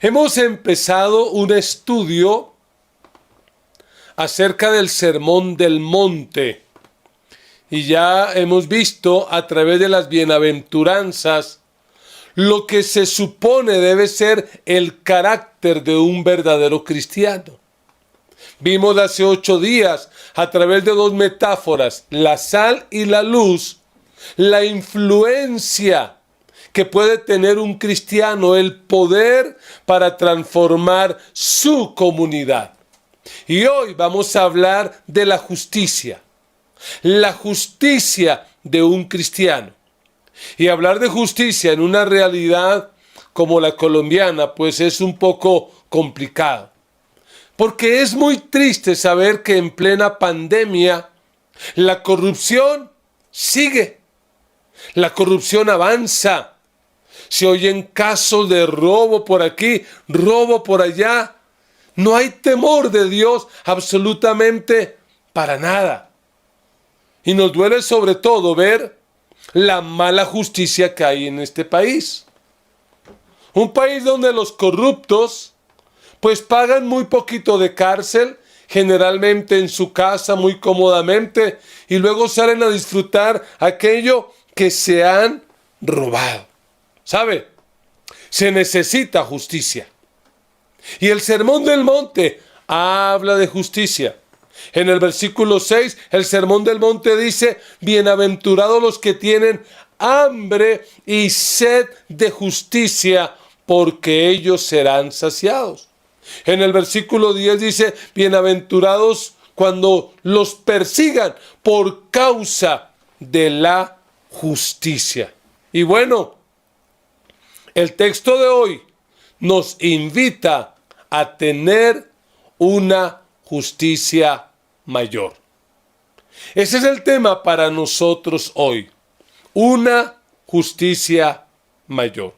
Hemos empezado un estudio acerca del Sermón del Monte y ya hemos visto a través de las bienaventuranzas lo que se supone debe ser el carácter de un verdadero cristiano. Vimos hace 8 días a través de 2 metáforas, la sal y la luz, la influencia que puede tener un cristiano, el poder para transformar su comunidad. Y hoy vamos a hablar de la justicia de un cristiano. Y hablar de justicia en una realidad como la colombiana, pues es un poco complicado. Porque es muy triste saber que en plena pandemia la corrupción sigue. La corrupción avanza. Se oyen casos de robo por aquí, robo por allá. No hay temor de Dios absolutamente para nada. Y nos duele sobre todo ver la mala justicia que hay en este país. Un país donde los corruptos pues pagan muy poquito de cárcel, generalmente en su casa muy cómodamente, y luego salen a disfrutar aquello que se han robado. ¿Sabe? Se necesita justicia. Y el Sermón del Monte habla de justicia. En el versículo 6, el Sermón del Monte dice: bienaventurados los que tienen hambre y sed de justicia, porque ellos serán saciados. En el versículo 10 dice: bienaventurados cuando los persigan por causa de la justicia. Y bueno, el texto de hoy nos invita a tener una justicia mayor. Ese es el tema para nosotros hoy, una justicia mayor.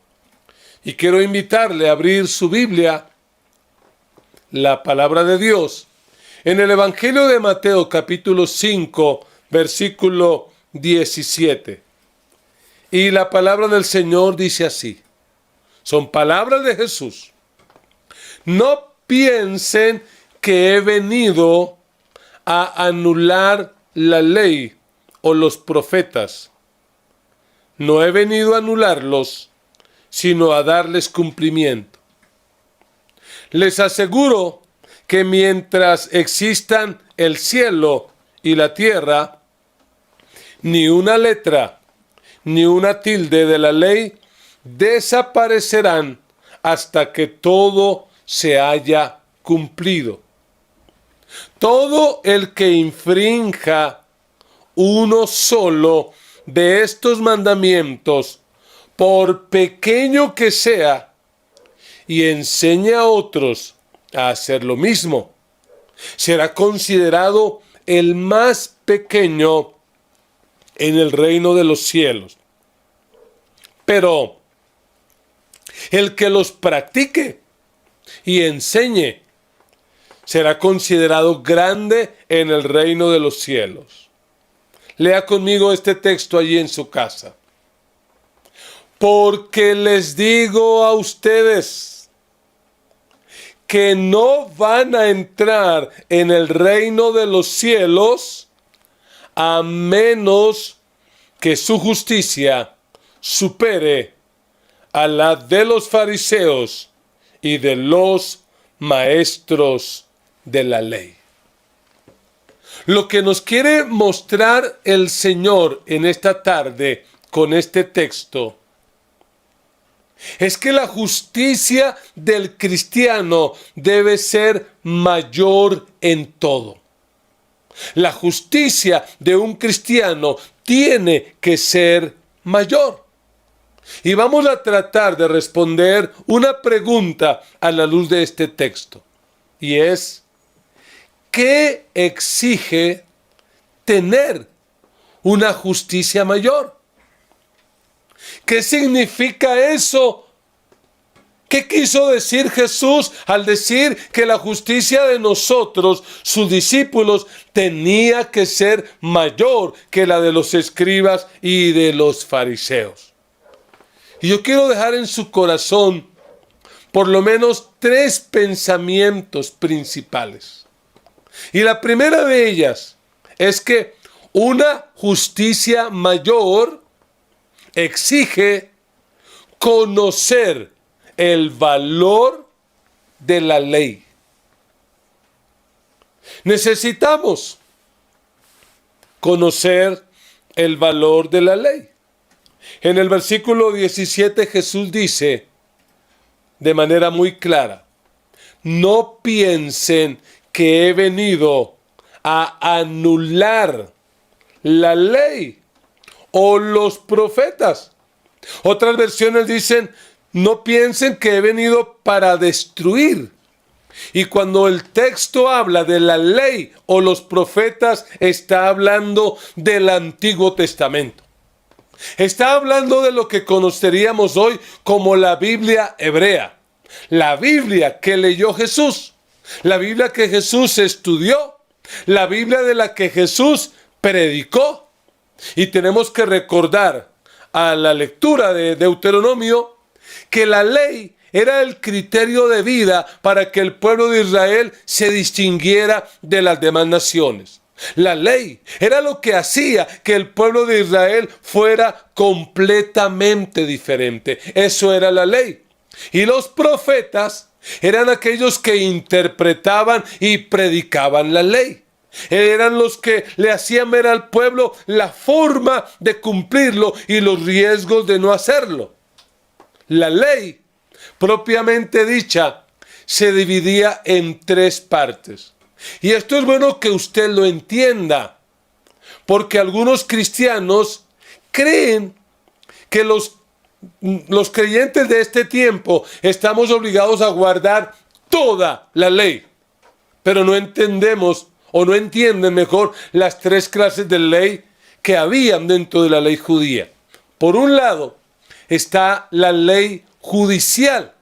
Y quiero invitarle a abrir su Biblia, la palabra de Dios, en el Evangelio de Mateo capítulo 5, versículo 17. Y la palabra del Señor dice así. Son palabras de Jesús. No piensen que he venido a anular la ley o los profetas. No he venido a anularlos, sino a darles cumplimiento. Les aseguro que mientras existan el cielo y la tierra, ni una letra, ni una tilde de la ley desaparecerán hasta que todo se haya cumplido. Todo el que infrinja uno solo de estos mandamientos, por pequeño que sea, y enseñe a otros a hacer lo mismo, será considerado el más pequeño en el reino de los cielos. Pero el que los practique y enseñe será considerado grande en el reino de los cielos. Lea conmigo este texto allí en su casa. Porque les digo a ustedes que no van a entrar en el reino de los cielos a menos que su justicia supere a la de los fariseos y de los maestros de la ley. Lo que nos quiere mostrar el Señor en esta tarde con este texto es que la justicia del cristiano debe ser mayor en todo. La justicia de un cristiano tiene que ser mayor. Y vamos a tratar de responder una pregunta a la luz de este texto. Y es, ¿qué exige tener una justicia mayor? ¿Qué significa eso? ¿Qué quiso decir Jesús al decir que la justicia de nosotros, sus discípulos, tenía que ser mayor que la de los escribas y de los fariseos? Y yo quiero dejar en su corazón por lo menos 3 pensamientos principales. Y la primera de ellas es que una justicia mayor exige conocer el valor de la ley. Necesitamos conocer el valor de la ley. En el versículo 17 Jesús dice de manera muy clara: no piensen que he venido a anular la ley o los profetas. Otras versiones dicen: no piensen que he venido para destruir. Y cuando el texto habla de la ley o los profetas, está hablando del Antiguo Testamento. Está hablando de lo que conoceríamos hoy como la Biblia hebrea. La Biblia que leyó Jesús. La Biblia que Jesús estudió. La Biblia de la que Jesús predicó. Y tenemos que recordar a la lectura de Deuteronomio que la ley era el criterio de vida para que el pueblo de Israel se distinguiera de las demás naciones. La ley era lo que hacía que el pueblo de Israel fuera completamente diferente. Eso era la ley. Y los profetas eran aquellos que interpretaban y predicaban la ley. Eran los que le hacían ver al pueblo la forma de cumplirlo y los riesgos de no hacerlo. La ley, propiamente dicha, se dividía en 3 partes. Y esto es bueno que usted lo entienda, porque algunos cristianos creen que los creyentes de este tiempo estamos obligados a guardar toda la ley, pero no entendemos o no entienden mejor las 3 clases de ley que habían dentro de la ley judía. Por un lado está la ley judicial,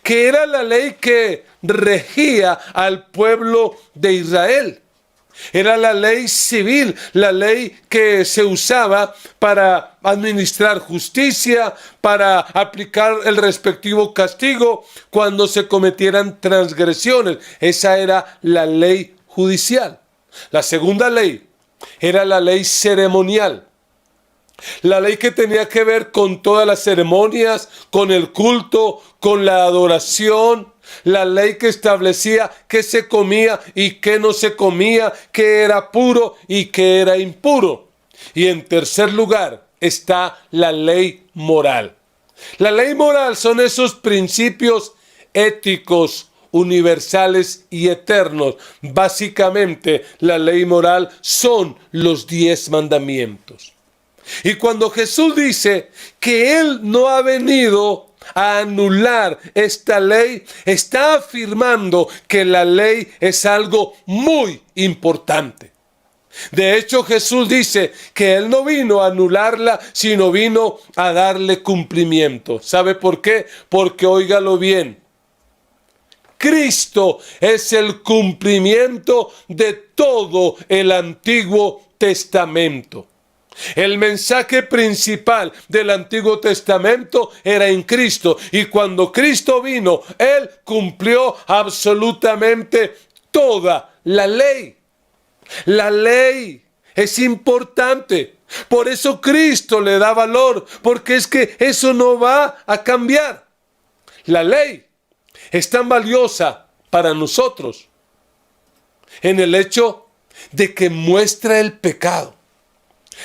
que era la ley que regía al pueblo de Israel. Era la ley civil, la ley que se usaba para administrar justicia, para aplicar el respectivo castigo cuando se cometieran transgresiones. Esa era la ley judicial. La segunda ley era la ley ceremonial. La ley que tenía que ver con todas las ceremonias, con el culto, con la adoración. La ley que establecía qué se comía y qué no se comía, qué era puro y qué era impuro. Y en tercer lugar está la ley moral. La ley moral son esos principios éticos, universales y eternos. Básicamente, la ley moral son los 10 mandamientos. Y cuando Jesús dice que Él no ha venido a anular esta ley, está afirmando que la ley es algo muy importante. De hecho, Jesús dice que Él no vino a anularla, sino vino a darle cumplimiento. ¿Sabe por qué? Porque, óigalo bien, Cristo es el cumplimiento de todo el Antiguo Testamento. El mensaje principal del Antiguo Testamento era en Cristo, y cuando Cristo vino, Él cumplió absolutamente toda la ley. La ley es importante, por eso Cristo le da valor, porque es que eso no va a cambiar. La ley es tan valiosa para nosotros en el hecho de que muestra el pecado.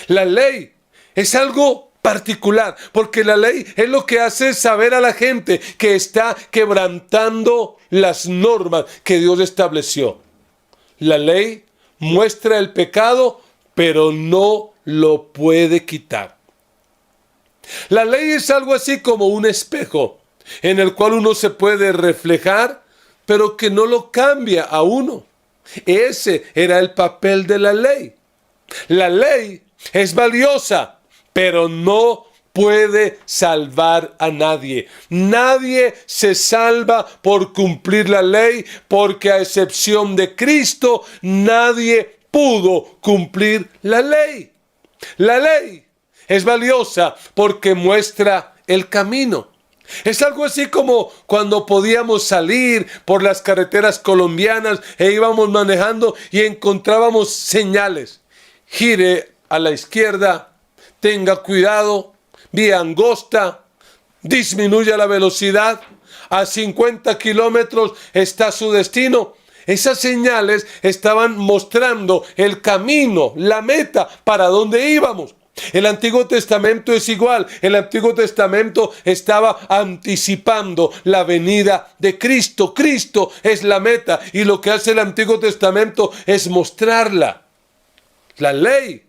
La ley es algo particular, porque la ley es lo que hace saber a la gente que está quebrantando las normas que Dios estableció. La ley muestra el pecado, pero no lo puede quitar. La ley es algo así como un espejo en el cual uno se puede reflejar, pero que no lo cambia a uno. Ese era el papel de la ley. La ley es valiosa, pero no puede salvar a nadie. Nadie se salva por cumplir la ley, porque a excepción de Cristo, nadie pudo cumplir la ley. La ley es valiosa porque muestra el camino. Es algo así como cuando podíamos salir por las carreteras colombianas e íbamos manejando y encontrábamos señales. Gire a la izquierda, tenga cuidado, vía angosta, disminuya la velocidad, a 50 kilómetros está su destino. Esas señales estaban mostrando el camino, la meta, para dónde íbamos. El Antiguo Testamento es igual. El Antiguo Testamento estaba anticipando la venida de Cristo. Cristo es la meta y lo que hace el Antiguo Testamento es mostrarla. La ley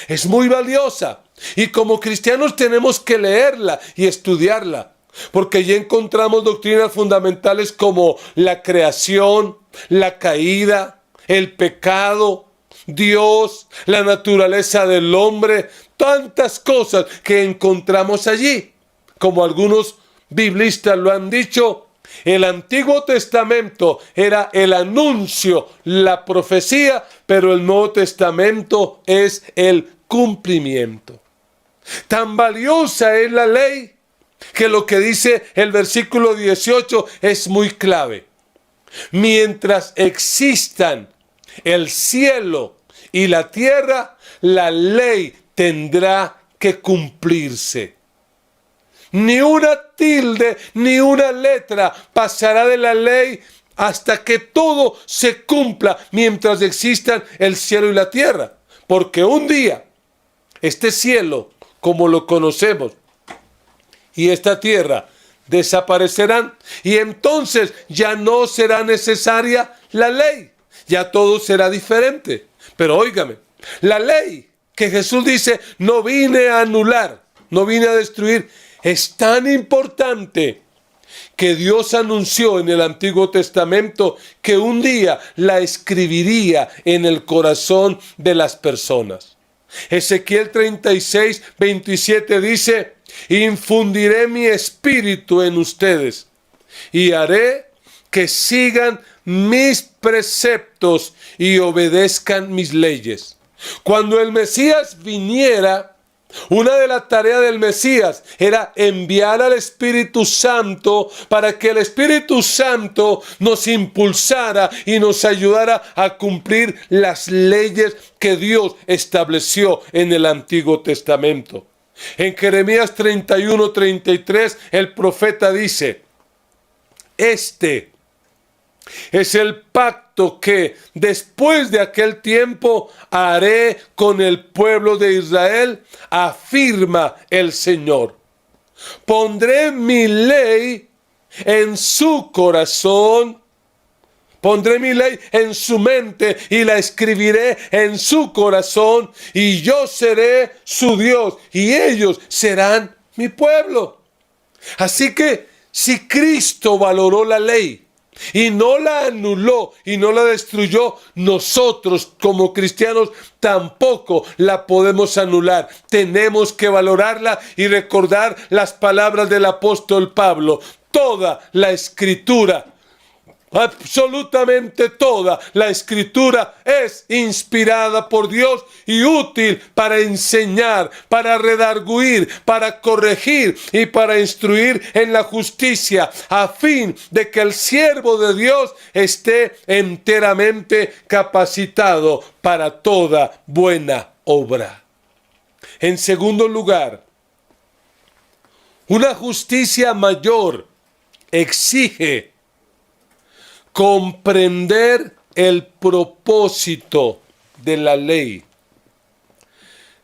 es muy valiosa y como cristianos tenemos que leerla y estudiarla, porque allí encontramos doctrinas fundamentales como la creación, la caída, el pecado, Dios, la naturaleza del hombre, tantas cosas que encontramos allí. Como algunos biblistas lo han dicho, el Antiguo Testamento era el anuncio, la profecía, pero el Nuevo Testamento es el cumplimiento. Tan valiosa es la ley que lo que dice el versículo 18 es muy clave. Mientras existan el cielo y la tierra, la ley tendrá que cumplirse. Ni una tilde, ni una letra pasará de la ley hasta que todo se cumpla mientras existan el cielo y la tierra. Porque un día, este cielo, como lo conocemos, y esta tierra desaparecerán, y entonces ya no será necesaria la ley, ya todo será diferente. Pero óigame, la ley que Jesús dice, no vine a anular, no vine a destruir, es tan importante que Dios anunció en el Antiguo Testamento que un día la escribiría en el corazón de las personas. Ezequiel 36, 27 dice, infundiré mi espíritu en ustedes y haré que sigan mis preceptos y obedezcan mis leyes. Cuando el Mesías viniera, una de las tareas del Mesías era enviar al Espíritu Santo para que el Espíritu Santo nos impulsara y nos ayudara a cumplir las leyes que Dios estableció en el Antiguo Testamento. En Jeremías 31, 33, el profeta dice, este es el pacto que después de aquel tiempo haré con el pueblo de Israel, afirma el Señor. Pondré mi ley en su corazón, pondré mi ley en su mente y la escribiré en su corazón, y yo seré su Dios y ellos serán mi pueblo. Así que si Cristo valoró la ley y no la anuló y no la destruyó, nosotros como cristianos tampoco la podemos anular. Tenemos que valorarla y recordar las palabras del apóstol Pablo. Toda la Escritura, absolutamente toda la Escritura es inspirada por Dios y útil para enseñar, para redarguir, para corregir y para instruir en la justicia, a fin de que el siervo de Dios esté enteramente capacitado para toda buena obra. En segundo lugar, una justicia mayor exige comprender el propósito de la ley.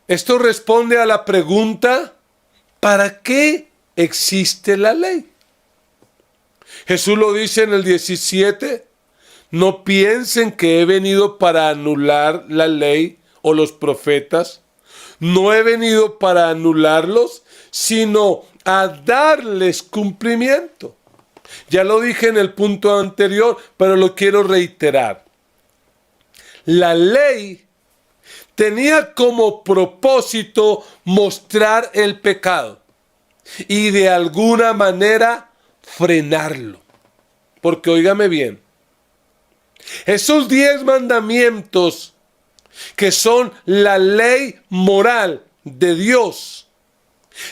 Esto responde a la pregunta, ¿para qué existe la ley? Jesús lo dice en el 17, no piensen que he venido para anular la ley o los profetas. No he venido para anularlos, sino a darles cumplimiento. Ya lo dije en el punto anterior, pero lo quiero reiterar. La ley tenía como propósito mostrar el pecado y de alguna manera frenarlo. Porque óigame bien, esos 10 mandamientos que son la ley moral de Dios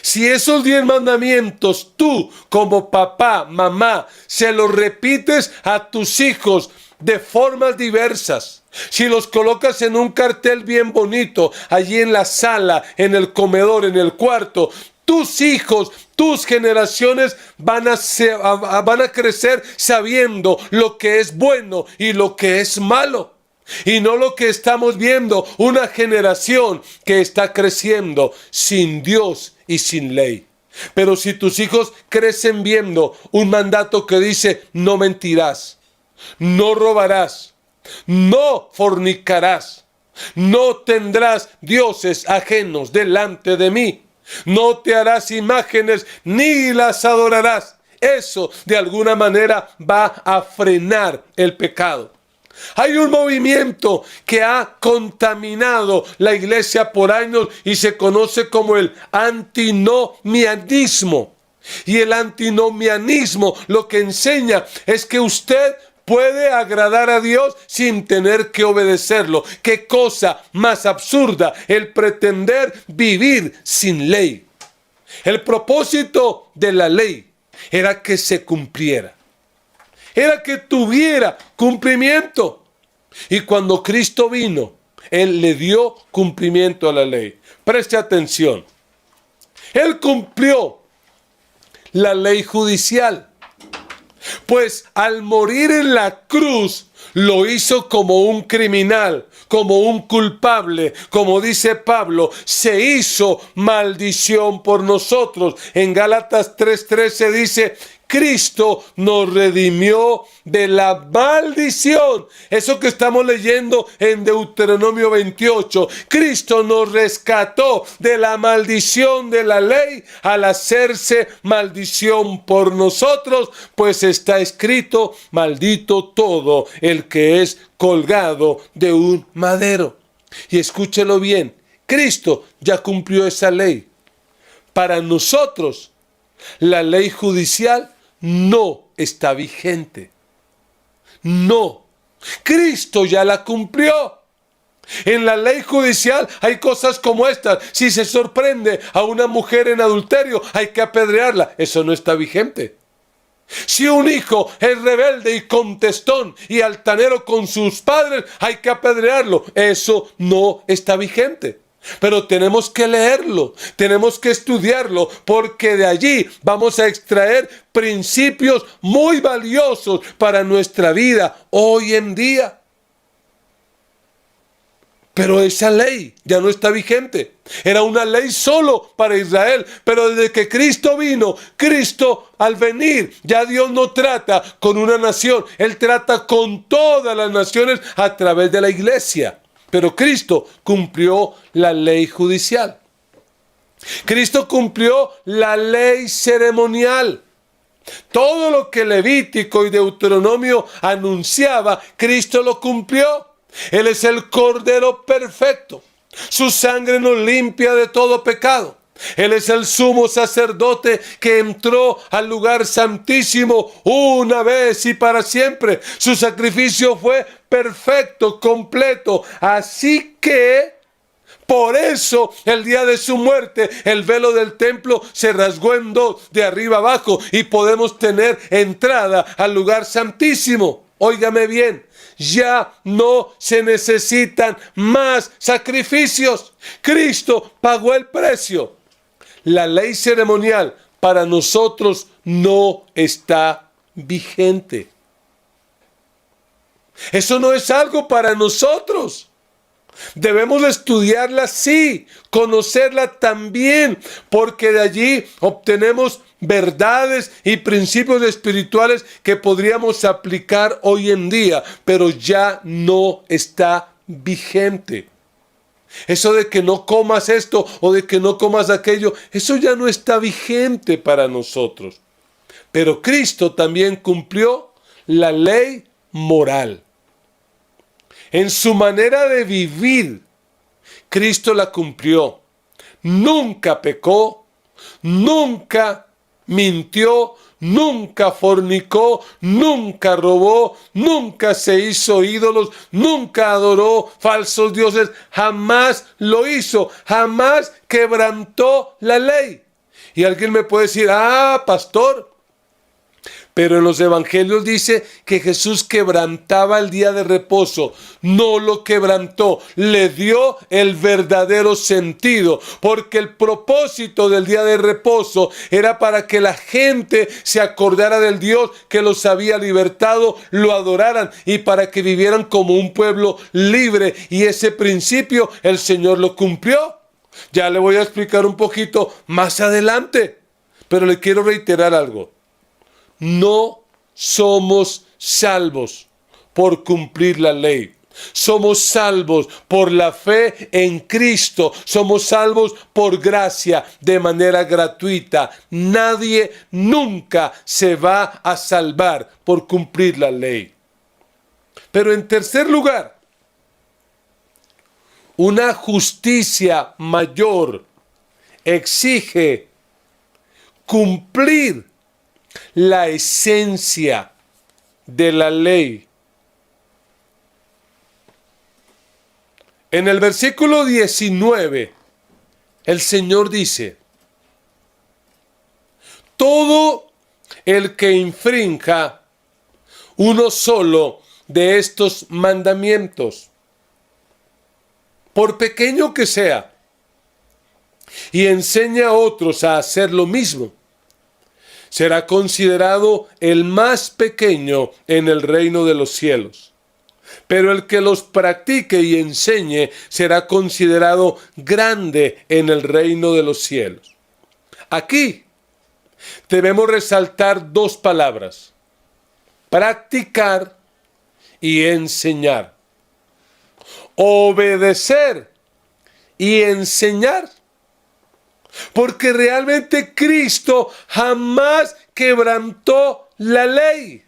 Si esos 10 mandamientos tú como papá, mamá, se los repites a tus hijos de formas diversas, si los colocas en un cartel bien bonito, allí en la sala, en el comedor, en el cuarto, tus hijos, tus generaciones van a crecer sabiendo lo que es bueno y lo que es malo. Y no lo que estamos viendo, una generación que está creciendo sin Dios y sin ley. Pero si tus hijos crecen viendo un mandato que dice: no mentirás, no robarás, no fornicarás, no tendrás dioses ajenos delante de mí, no te harás imágenes ni las adorarás. Eso de alguna manera va a frenar el pecado. Hay un movimiento que ha contaminado la iglesia por años y se conoce como el antinomianismo. Y el antinomianismo lo que enseña es que usted puede agradar a Dios sin tener que obedecerlo. Qué cosa más absurda el pretender vivir sin ley. El propósito de la ley era que se cumpliera. Era que tuviera cumplimiento. Y cuando Cristo vino, Él le dio cumplimiento a la ley. Preste atención. Él cumplió la ley judicial. Pues al morir en la cruz, lo hizo como un criminal, como un culpable, como dice Pablo, se hizo maldición por nosotros. En Gálatas 3:13 dice: Cristo nos redimió de la maldición. Eso que estamos leyendo en Deuteronomio 28. Cristo nos rescató de la maldición de la ley al hacerse maldición por nosotros, pues está escrito: maldito todo el que es colgado de un madero. Y escúchelo bien, Cristo ya cumplió esa ley. Para nosotros, la ley judicial no está vigente. No. Cristo ya la cumplió. En la ley judicial hay cosas como estas. Si se sorprende a una mujer en adulterio, hay que apedrearla. Eso no está vigente. Si un hijo es rebelde y contestón y altanero con sus padres, hay que apedrearlo. Eso no está vigente. Pero tenemos que leerlo, tenemos que estudiarlo, porque de allí vamos a extraer principios muy valiosos para nuestra vida hoy en día. Pero esa ley ya no está vigente. Era una ley solo para Israel, pero desde que Cristo vino, Cristo al venir, ya Dios no trata con una nación, Él trata con todas las naciones a través de la iglesia. Pero Cristo cumplió la ley judicial. Cristo cumplió la ley ceremonial. Todo lo que Levítico y Deuteronomio anunciaba, Cristo lo cumplió. Él es el Cordero perfecto. Su sangre nos limpia de todo pecado. Él es el sumo sacerdote que entró al lugar santísimo una vez y para siempre. Su sacrificio fue perfecto, completo. Así que, por eso, el día de su muerte, el velo del templo se rasgó en dos, de arriba abajo, y podemos tener entrada al lugar santísimo. Óigame bien. Ya no se necesitan más sacrificios. Cristo pagó el precio. La ley ceremonial para nosotros no está vigente. Eso no es algo para nosotros. Debemos estudiarla, sí, conocerla también, porque de allí obtenemos verdades y principios espirituales que podríamos aplicar hoy en día, pero ya no está vigente. Eso de que no comas esto o de que no comas aquello, eso ya no está vigente para nosotros. Pero Cristo también cumplió la ley moral. En su manera de vivir, Cristo la cumplió. Nunca pecó, nunca mintió, nunca fornicó, nunca robó, nunca se hizo ídolos, nunca adoró falsos dioses, jamás lo hizo, jamás quebrantó la ley. Y alguien me puede decir, pastor, pero en los evangelios dice que Jesús quebrantaba el día de reposo. No lo quebrantó, le dio el verdadero sentido, porque el propósito del día de reposo era para que la gente se acordara del Dios que los había libertado, lo adoraran y para que vivieran como un pueblo libre. Y ese principio el Señor lo cumplió. Ya le voy a explicar un poquito más adelante, pero le quiero reiterar algo. No somos salvos por cumplir la ley. Somos salvos por la fe en Cristo. Somos salvos por gracia, de manera gratuita. Nadie nunca se va a salvar por cumplir la ley. Pero en tercer lugar, una justicia mayor exige cumplir la esencia de la ley. En el versículo 19, el Señor dice: todo el que infrinja uno solo de estos mandamientos, por pequeño que sea, y enseña a otros a hacer lo mismo, será considerado el más pequeño en el reino de los cielos. Pero el que los practique y enseñe será considerado grande en el reino de los cielos. Aquí debemos resaltar dos palabras: practicar y enseñar. Obedecer y enseñar. Porque realmente Cristo jamás quebrantó la ley.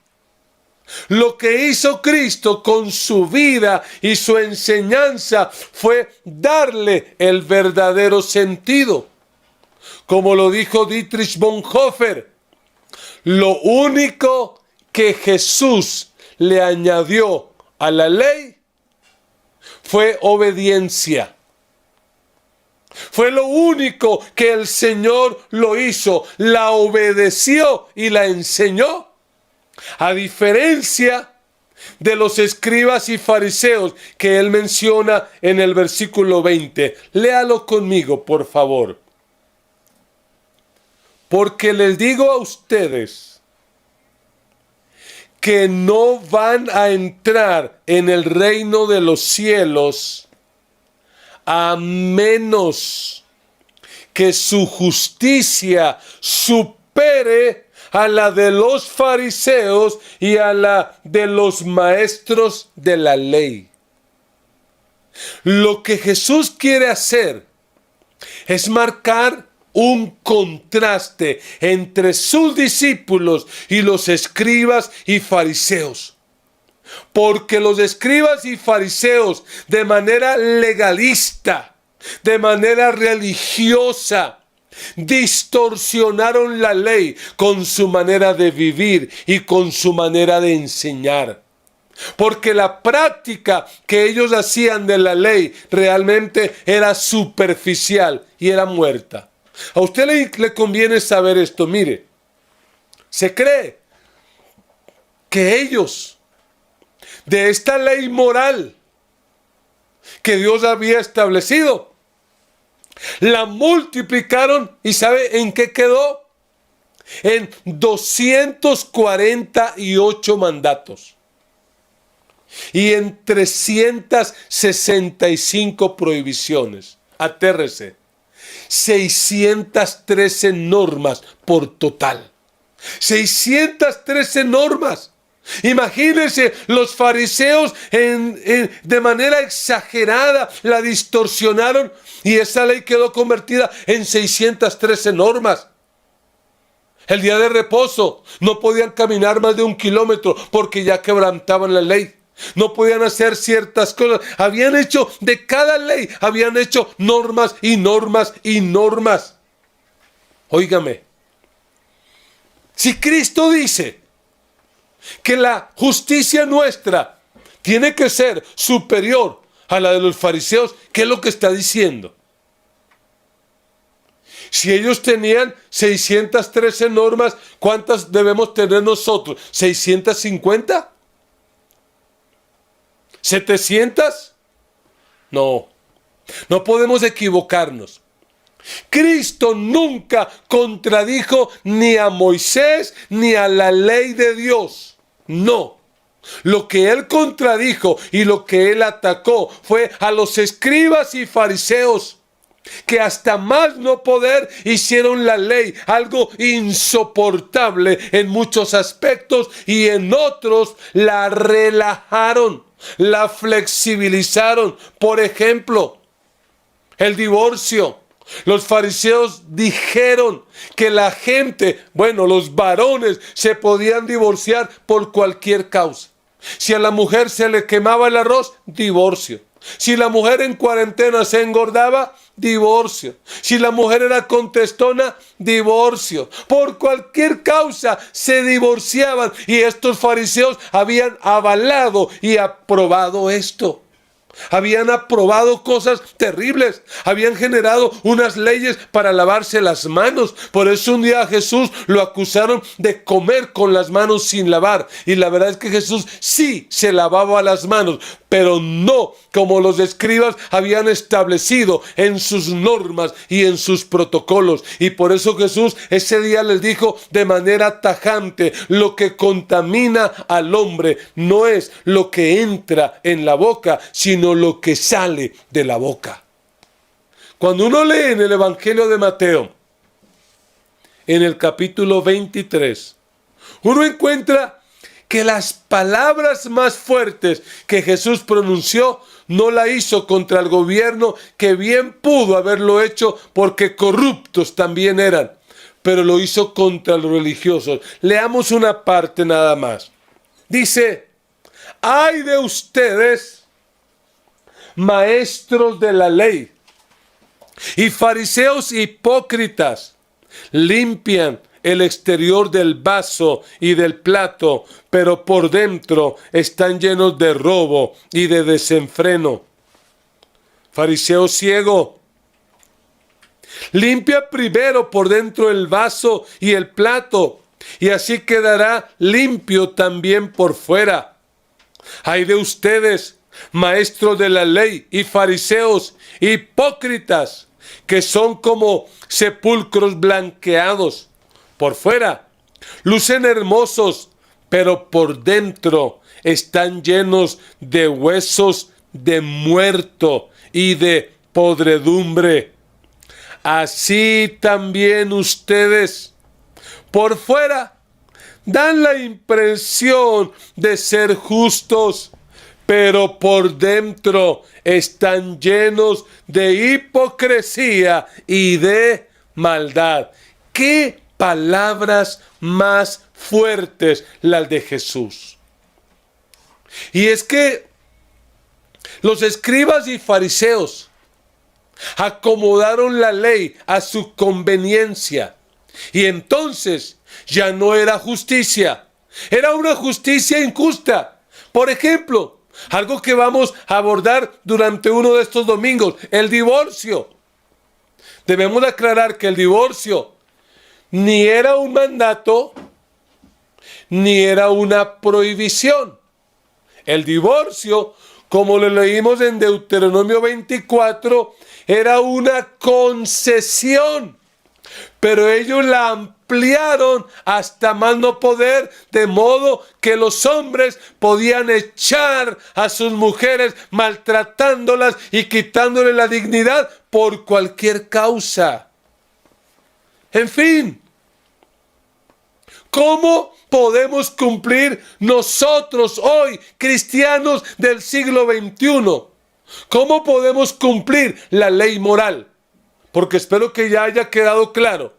Lo que hizo Cristo con su vida y su enseñanza fue darle el verdadero sentido. Como lo dijo Dietrich Bonhoeffer, lo único que Jesús le añadió a la ley fue obediencia. Fue lo único que el Señor lo hizo, la obedeció y la enseñó. A diferencia de los escribas y fariseos que él menciona en el versículo 20. Léalo conmigo, por favor. Porque les digo a ustedes que no van a entrar en el reino de los cielos a menos que su justicia supere a la de los fariseos y a la de los maestros de la ley. Lo que Jesús quiere hacer es marcar un contraste entre sus discípulos y los escribas y fariseos. Porque los escribas y fariseos, de manera legalista, de manera religiosa, distorsionaron la ley con su manera de vivir y con su manera de enseñar. Porque la práctica que ellos hacían de la ley realmente era superficial y era muerta. A usted le conviene saber esto. Mire, se cree que ellos, de esta ley moral que Dios había establecido, la multiplicaron, ¿y sabe en qué quedó? En 248 mandatos y en 365 prohibiciones. Atérrese. 613 normas por total. 613 normas. Imagínense, los fariseos de manera exagerada la distorsionaron y esa ley quedó convertida en 613 normas. El día de reposo no podían caminar más de 1 kilómetro porque ya quebrantaban la ley. No podían hacer ciertas cosas. Habían hecho de cada ley, habían hecho normas y normas y normas. Óigame, si Cristo dice que la justicia nuestra tiene que ser superior a la de los fariseos, ¿qué es lo que está diciendo? Si ellos tenían 613 normas, ¿cuántas debemos tener nosotros? ¿650? ¿700? No, no podemos equivocarnos. Cristo nunca contradijo ni a Moisés ni a la ley de Dios. No. Lo que él contradijo y lo que él atacó fue a los escribas y fariseos, que hasta más no poder hicieron la ley algo insoportable en muchos aspectos y en otros la relajaron, la flexibilizaron. Por ejemplo, el divorcio. Los fariseos dijeron que la gente, los varones, se podían divorciar por cualquier causa. Si a la mujer se le quemaba el arroz, divorcio. Si la mujer en cuarentena se engordaba, divorcio. Si la mujer era contestona, divorcio. Por cualquier causa se divorciaban y estos fariseos habían avalado y aprobado esto. Habían aprobado cosas terribles, habían generado unas leyes para lavarse las manos. Por eso un día a Jesús lo acusaron de comer con las manos sin lavar. Y la verdad es que Jesús sí se lavaba las manos, pero no como los escribas habían establecido en sus normas y en sus protocolos. Y por eso Jesús ese día les dijo de manera tajante: lo que contamina al hombre no es lo que entra en la boca, sino lo que sale de la boca. Cuando uno lee en el Evangelio de Mateo, en el capítulo 23, uno encuentra que las palabras más fuertes que Jesús pronunció no la hizo contra el gobierno, que bien pudo haberlo hecho porque corruptos también eran, pero lo hizo contra los religiosos. Leamos una parte nada más. Dice: ¡ay de ustedes, maestros de la ley y fariseos hipócritas! Limpian el exterior del vaso y del plato, pero por dentro están llenos de robo y de desenfreno. Fariseo ciego, limpia primero por dentro el vaso y el plato, y así quedará limpio también por fuera. ¡ay de ustedes, maestros de la ley y fariseos hipócritas, que son como sepulcros blanqueados! Por fuera lucen hermosos, pero por dentro están llenos de huesos de muerto y de podredumbre. Así también ustedes, por fuera, dan la impresión de ser justos, pero por dentro están llenos de hipocresía y de maldad. ¡Qué palabras más fuertes las de Jesús! Y es que los escribas y fariseos acomodaron la ley a su conveniencia, y entonces ya no era justicia, era una justicia injusta. Por ejemplo, algo que vamos a abordar durante uno de estos domingos: el divorcio. Debemos aclarar que el divorcio ni era un mandato, ni era una prohibición. El divorcio, como lo leímos en Deuteronomio 24, era una concesión, pero ellos la ampliaron hasta más no poder, de modo que los hombres podían echar a sus mujeres maltratándolas y quitándoles la dignidad por cualquier causa. En fin, ¿cómo podemos cumplir nosotros hoy, cristianos del siglo XXI? ¿Cómo podemos cumplir la ley moral? Porque espero que ya haya quedado claro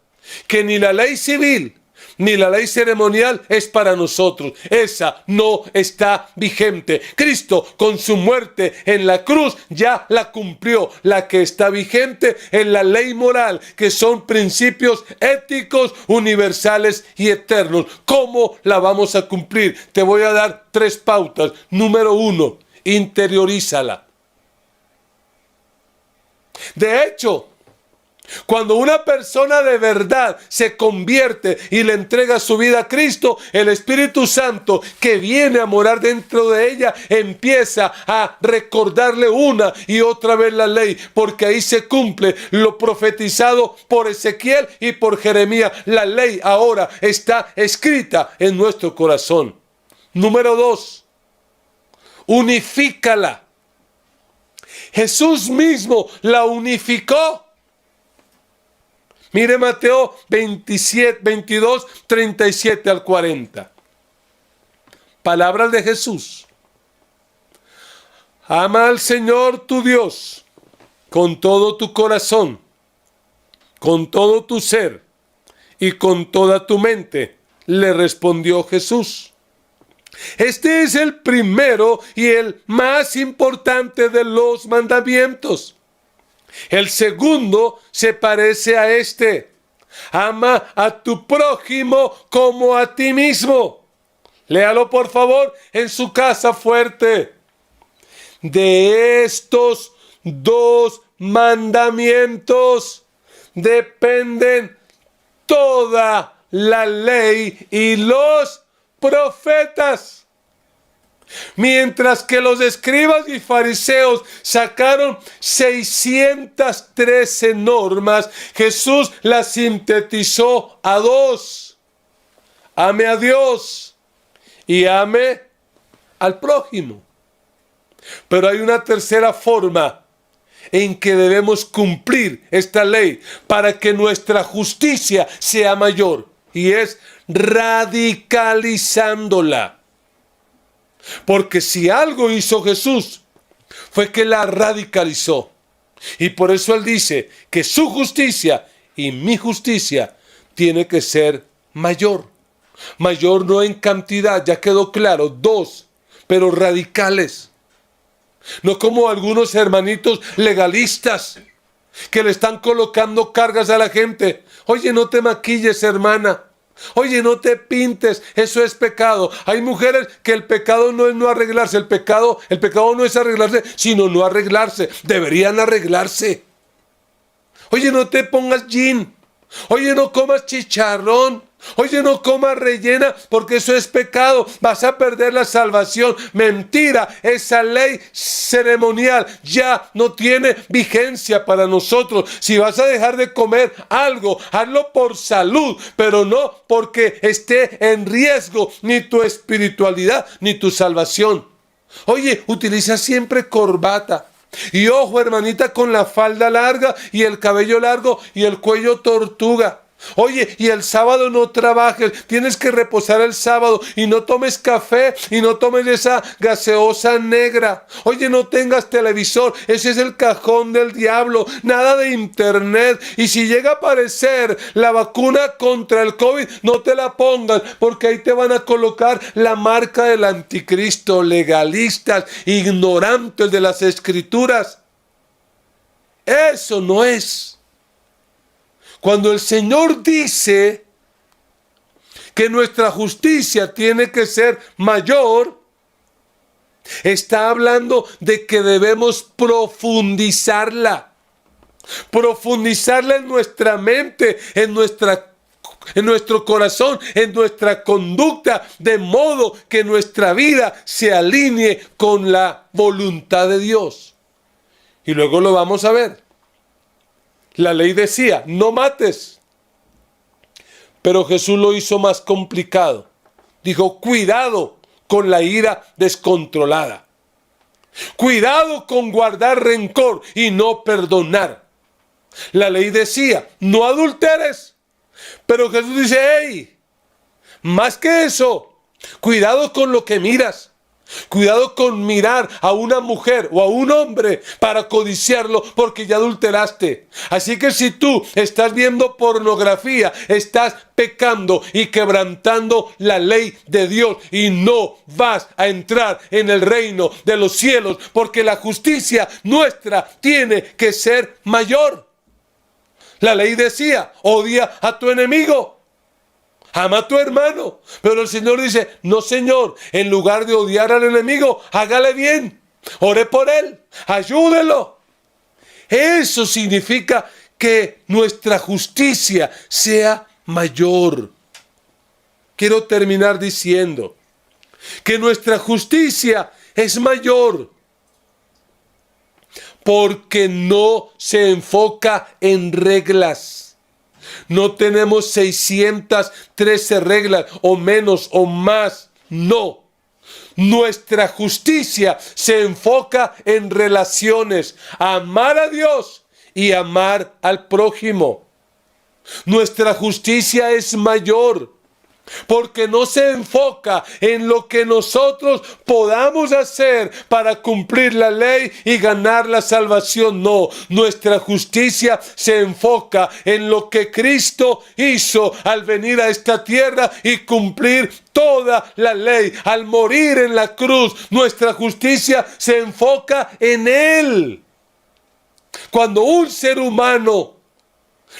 que ni la ley civil ni la ley ceremonial es para nosotros. Esa no está vigente. Cristo, con su muerte en la cruz, ya la cumplió. La que está vigente es la ley moral, que son principios éticos, universales y eternos. ¿Cómo la vamos a cumplir? Te voy a dar 3 pautas. Número 1, interiorízala. De hecho, Cuando una persona de verdad se convierte y le entrega su vida a Cristo, el Espíritu Santo que viene a morar dentro de ella empieza a recordarle una y otra vez la ley, porque ahí se cumple lo profetizado por Ezequiel y por Jeremías. La ley ahora está escrita en nuestro corazón. Número 2, unifícala. Jesús mismo la unificó. Mire Mateo 22, 37 al 40. Palabras de Jesús. Ama al Señor tu Dios con todo tu corazón, con todo tu ser y con toda tu mente, le respondió Jesús. Este es el primero y el más importante de los mandamientos. El segundo se parece a este. Ama a tu prójimo como a ti mismo. Léalo por favor en su casa fuerte. De estos dos mandamientos dependen toda la ley y los profetas. Mientras que los escribas y fariseos sacaron 613 normas, Jesús las sintetizó a 2. Ame a Dios y ame al prójimo. Pero hay una tercera forma en que debemos cumplir esta ley para que nuestra justicia sea mayor, y es radicalizándola. Porque si algo hizo Jesús, fue que la radicalizó. Y por eso Él dice que su justicia y mi justicia tiene que ser mayor. Mayor no en cantidad, ya quedó claro, 2, pero radicales. No como algunos hermanitos legalistas que le están colocando cargas a la gente. Oye, no te maquilles, hermana. Oye, no te pintes, eso es pecado. Hay mujeres que el pecado no es no arreglarse, el pecado no es arreglarse, sino no arreglarse. Deberían arreglarse. Oye, no te pongas jean. Oye, no comas chicharrón. Oye, no comas rellena porque eso es pecado. Vas a perder la salvación. Mentira, esa ley ceremonial ya no tiene vigencia para nosotros. Si vas a dejar de comer algo, hazlo por salud, pero no porque esté en riesgo ni tu espiritualidad ni tu salvación. Oye, utiliza siempre corbata. Y ojo, hermanita, con la falda larga y el cabello largo y el cuello tortuga. Oye, y el sábado no trabajes, tienes que reposar el sábado y no tomes café y no tomes esa gaseosa negra. Oye, no tengas televisor, ese es el cajón del diablo, nada de internet. Y si llega a aparecer la vacuna contra el COVID, no te la pongas porque ahí te van a colocar la marca del anticristo. Legalistas, ignorantes de las escrituras. Eso no es. Cuando el Señor dice que nuestra justicia tiene que ser mayor, está hablando de que debemos profundizarla. Profundizarla en nuestra mente, en nuestro corazón, en nuestra conducta, de modo que nuestra vida se alinee con la voluntad de Dios. Y luego lo vamos a ver. La ley decía, no mates. Pero Jesús lo hizo más complicado. Dijo, cuidado con la ira descontrolada. Cuidado con guardar rencor y no perdonar. La ley decía, no adulteres. Pero Jesús dice, hey, más que eso, cuidado con lo que miras. Cuidado con mirar a una mujer o a un hombre para codiciarlo porque ya adulteraste. Así que si tú estás viendo pornografía, estás pecando y quebrantando la ley de Dios y no vas a entrar en el reino de los cielos porque la justicia nuestra tiene que ser mayor. La ley decía, odia a tu enemigo. Ama a tu hermano. Pero el Señor dice, no Señor, en lugar de odiar al enemigo, hágale bien. Ore por él, ayúdelo. Eso significa que nuestra justicia sea mayor. Quiero terminar diciendo que nuestra justicia es mayor porque no se enfoca en reglas. No tenemos 613 reglas o menos o más. No. Nuestra justicia se enfoca en relaciones. Amar a Dios y amar al prójimo. Nuestra justicia es mayor porque no se enfoca en lo que nosotros podamos hacer para cumplir la ley y ganar la salvación. No, nuestra justicia se enfoca en lo que Cristo hizo al venir a esta tierra y cumplir toda la ley. Al morir en la cruz, nuestra justicia se enfoca en Él. Cuando un ser humano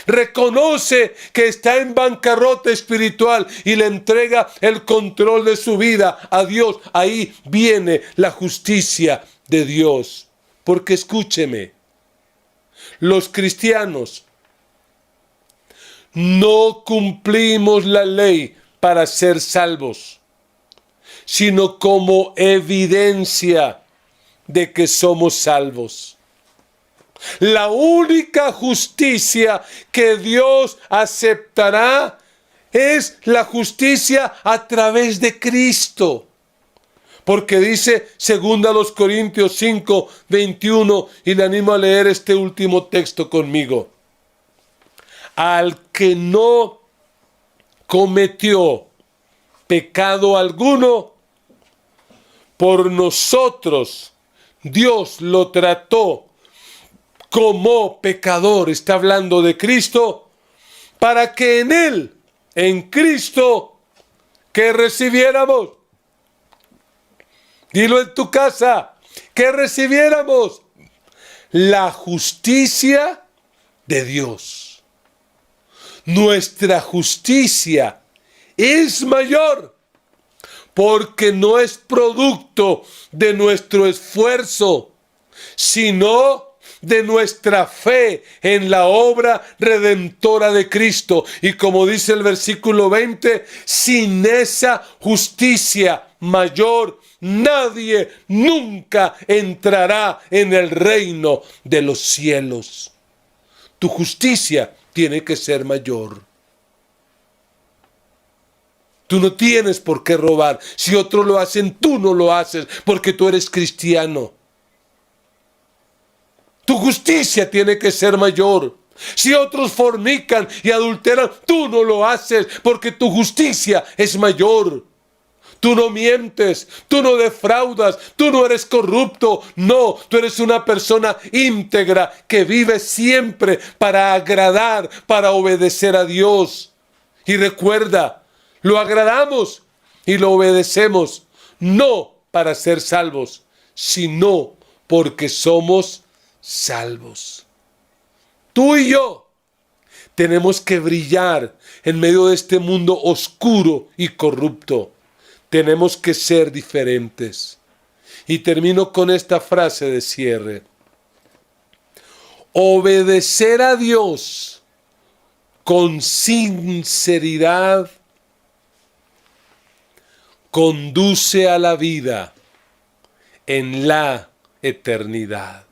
reconoce que está en bancarrota espiritual y le entrega el control de su vida a Dios, ahí viene la justicia de Dios. Porque escúcheme, los cristianos no cumplimos la ley para ser salvos, sino como evidencia de que somos salvos. La única justicia que Dios aceptará es la justicia a través de Cristo. Porque dice 2 Corintios 5, 21, y le animo a leer este último texto conmigo. Al que no cometió pecado alguno, por nosotros Dios lo trató como pecador. Está hablando de Cristo, para que en Él, en Cristo, que recibiéramos. Dilo en tu casa, que recibiéramos la justicia de Dios. Nuestra justicia es mayor porque no es producto de nuestro esfuerzo, sino de nuestra fe en la obra redentora de Cristo. Y como dice el versículo 20, sin esa justicia mayor, nadie nunca entrará en el reino de los cielos. Tu justicia tiene que ser mayor. Tú no tienes por qué robar. Si otros lo hacen, tú no lo haces porque tú eres cristiano. Tu justicia tiene que ser mayor. Si otros fornican y adulteran, tú no lo haces porque tu justicia es mayor. Tú no mientes, tú no defraudas, tú no eres corrupto. No, tú eres una persona íntegra que vive siempre para agradar, para obedecer a Dios. Y recuerda, lo agradamos y lo obedecemos, no para ser salvos, sino porque somos salvos. Tú y yo tenemos que brillar en medio de este mundo oscuro y corrupto. Tenemos que ser diferentes. Y termino con esta frase de cierre. Obedecer a Dios con sinceridad conduce a la vida en la eternidad.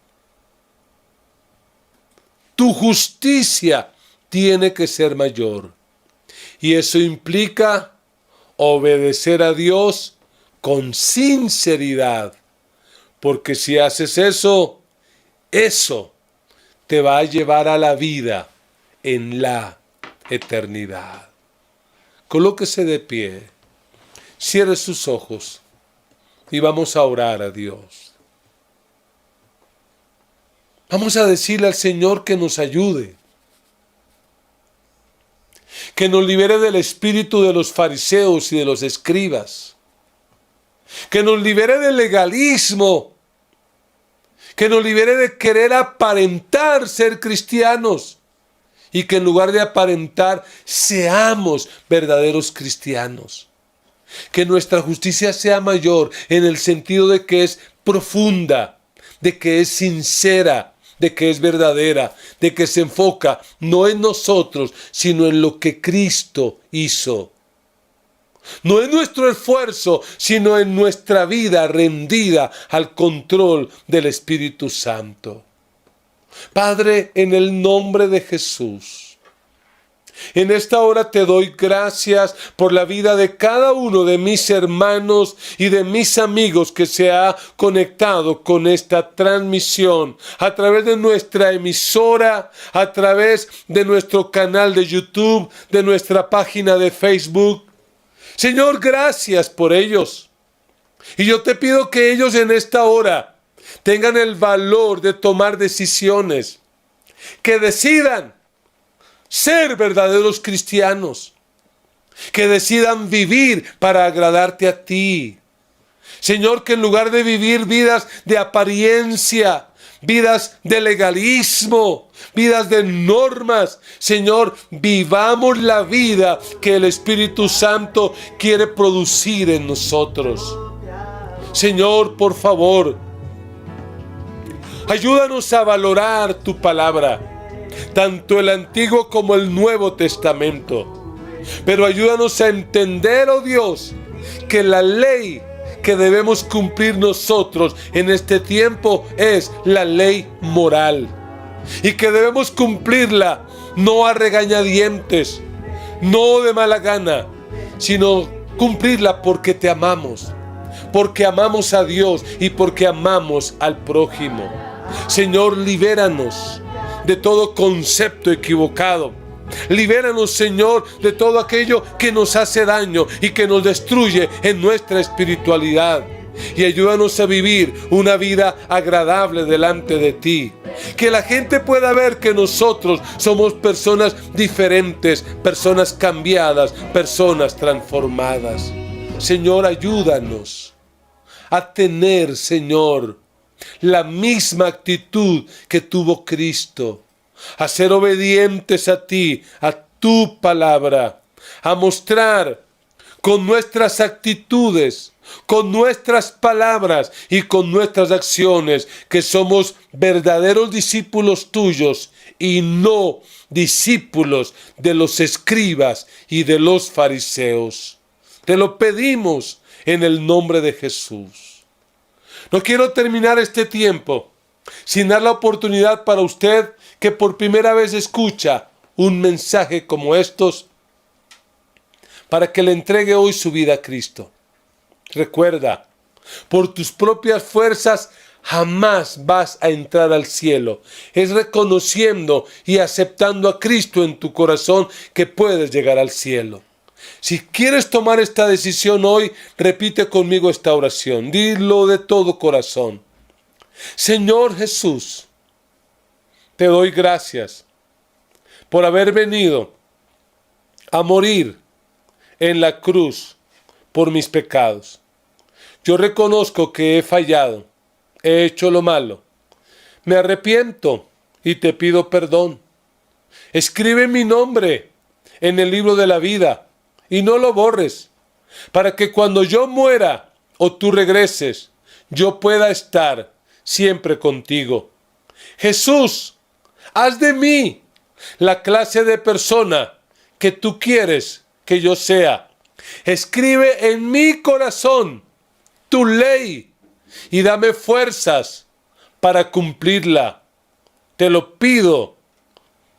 Tu justicia tiene que ser mayor. Y eso implica obedecer a Dios con sinceridad. Porque si haces eso, eso te va a llevar a la vida en la eternidad. Colóquese de pie, cierre sus ojos y vamos a orar a Dios. Vamos a decirle al Señor que nos ayude, que nos libere del espíritu de los fariseos y de los escribas, que nos libere del legalismo, que nos libere de querer aparentar ser cristianos y que en lugar de aparentar seamos verdaderos cristianos. Que nuestra justicia sea mayor en el sentido de que es profunda, de que es sincera, de que es verdadera, de que se enfoca no en nosotros, sino en lo que Cristo hizo. No en nuestro esfuerzo, sino en nuestra vida rendida al control del Espíritu Santo. Padre, en el nombre de Jesús, en esta hora te doy gracias por la vida de cada uno de mis hermanos y de mis amigos que se ha conectado con esta transmisión a través de nuestra emisora, a través de nuestro canal de YouTube, de nuestra página de Facebook. Señor, gracias por ellos. Y yo te pido que ellos en esta hora tengan el valor de tomar decisiones, que decidan ser verdaderos cristianos, que decidan vivir para agradarte a ti. Señor, que en lugar de vivir vidas de apariencia, vidas de legalismo, vidas de normas, Señor, vivamos la vida que el Espíritu Santo quiere producir en nosotros. Señor, por favor, ayúdanos a valorar tu palabra, tanto el Antiguo como el Nuevo Testamento. Pero ayúdanos a entender, oh Dios, que la ley que debemos cumplir nosotros en este tiempo es la ley moral. Y que debemos cumplirla no a regañadientes, no de mala gana, sino cumplirla porque te amamos, porque amamos a Dios y porque amamos al prójimo. Señor, libéranos de todo concepto equivocado. Libéranos, Señor, de todo aquello que nos hace daño y que nos destruye en nuestra espiritualidad. Y ayúdanos a vivir una vida agradable delante de ti. Que la gente pueda ver que nosotros somos personas diferentes, personas cambiadas, personas transformadas. Señor, ayúdanos a tener, Señor, la misma actitud que tuvo Cristo. A ser obedientes a ti, a tu palabra, a mostrar con nuestras actitudes, con nuestras palabras y con nuestras acciones que somos verdaderos discípulos tuyos y no discípulos de los escribas y de los fariseos. Te lo pedimos en el nombre de Jesús. No quiero terminar este tiempo sin dar la oportunidad para usted que por primera vez escucha un mensaje como estos, para que le entregue hoy su vida a Cristo. Recuerda, por tus propias fuerzas jamás vas a entrar al cielo. Es reconociendo y aceptando a Cristo en tu corazón que puedes llegar al cielo. Si quieres tomar esta decisión hoy, repite conmigo esta oración. Dilo de todo corazón. Señor Jesús, te doy gracias por haber venido a morir en la cruz por mis pecados. Yo reconozco que he fallado, he hecho lo malo. Me arrepiento y te pido perdón. Escribe mi nombre en el libro de la vida y no lo borres, para que cuando yo muera o tú regreses, yo pueda estar siempre contigo. Jesús, haz de mí la clase de persona que tú quieres que yo sea. Escribe en mi corazón tu ley y dame fuerzas para cumplirla. Te lo pido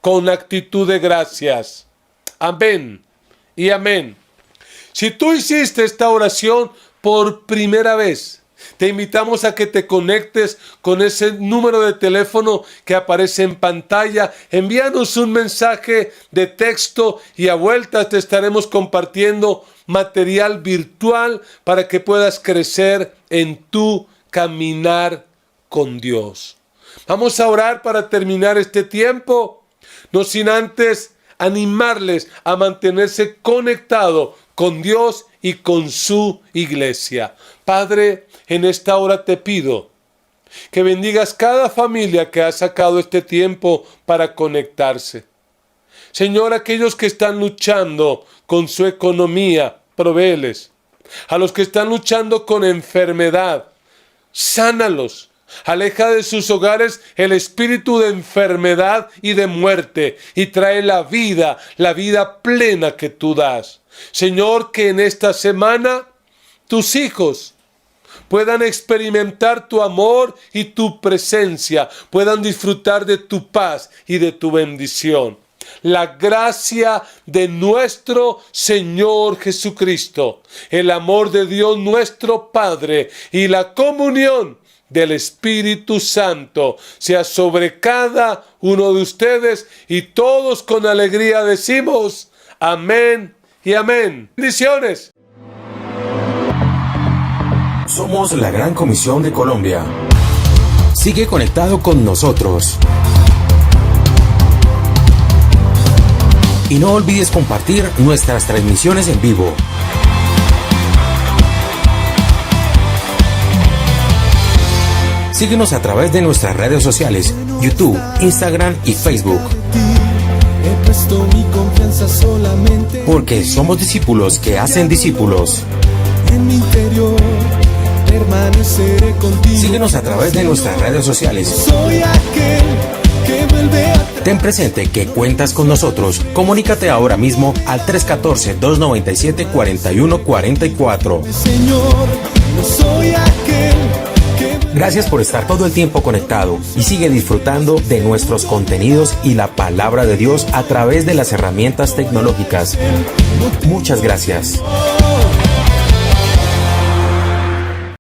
con actitud de gracias. Amén y amén. Si tú hiciste esta oración por primera vez, te invitamos a que te conectes con ese número de teléfono que aparece en pantalla. Envíanos un mensaje de texto y a vueltas te estaremos compartiendo material virtual para que puedas crecer en tu caminar con Dios. Vamos a orar para terminar este tiempo, no sin antes animarles a mantenerse conectado con Dios y con su iglesia. Padre, en esta hora te pido que bendigas cada familia que ha sacado este tiempo para conectarse. Señor, aquellos que están luchando con su economía, provéeles. A los que están luchando con enfermedad, sánalos. Aleja de sus hogares el espíritu de enfermedad y de muerte y trae la vida plena que tú das. Señor, que en esta semana tus hijos puedan experimentar tu amor y tu presencia, puedan disfrutar de tu paz y de tu bendición. La gracia de nuestro Señor Jesucristo, el amor de Dios nuestro Padre y la comunión del Espíritu Santo sea sobre cada uno de ustedes, y todos con alegría decimos amén y amén. Bendiciones. Somos la Gran Comisión de Colombia. Sigue conectado con nosotros. Y no olvides compartir nuestras transmisiones en vivo. Síguenos a través de nuestras redes sociales, YouTube, Instagram y Facebook. Porque somos discípulos que hacen discípulos. En mi interior permaneceré contigo. Síguenos a través de nuestras redes sociales. Soy aquel que vuelve a... Ten presente que cuentas con nosotros. Comunícate ahora mismo al 314-297-4144. Señor, no soy aquel. Gracias por estar todo el tiempo conectado y sigue disfrutando de nuestros contenidos y la palabra de Dios a través de las herramientas tecnológicas. Muchas gracias.